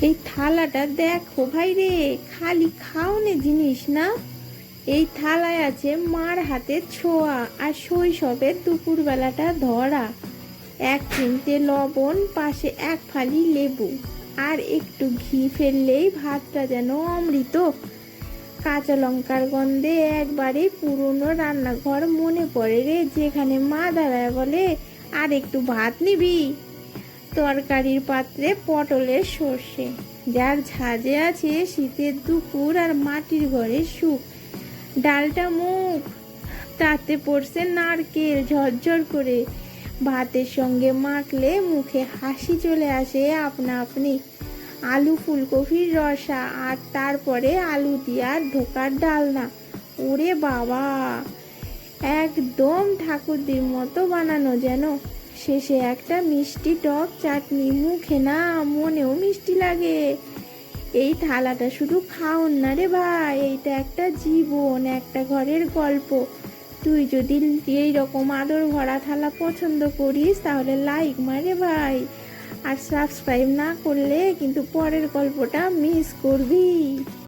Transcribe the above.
এই থালাটা দেখো ভাই রে, খালি খাওনে জিনিস না। এই থালায় আছে মার হাতের ছোঁয়া আর শৈশবের দুপুরবেলাটা ধরা। এক চিমটে লবণ, পাশে এক ফালি লেবু, আর একটু ঘি ফেললেই ভাতটা যেন অমৃত। কাঁচা লঙ্কার গন্ধে একবারে পুরনো রান্নাঘর মনে পড়ে রে, যেখানে মা দাঁড়ায় বলে, আর একটু ভাত নিবি। তরকারির পাত্রে পটলের সর্ষে, যার ঝাঁজে আছে শীতের দুপুর আর মাটির ঘরের সুখ। ডালটা মুখ, তাতে পড়ছে নারকেল ঝরঝর করে। ভাতের সঙ্গে মাখলে মুখে হাসি চলে আসে আপনা আপনি। আলু ফুলকপির রসা, আর তারপরে আলু দিয়ে আর ধোকার ডালনা। ওরে বাবা, একদম ঠাকুরদির মতো বানানো যেন। শেষে একটা মিষ্টি টক চাটনি, মুখে না মনেও মিষ্টি লাগে। এই থালাটা শুধু খাওন না রে ভাই, এইটা একটা জীবন, একটা ঘরের গল্প। তুই যদি এইরকম আদর ভরা থালা পছন্দ করিস তাহলে লাইক মারে ভাই, আর সাবস্ক্রাইব না করলে কিন্তু পরের গল্পটা মিস করবি।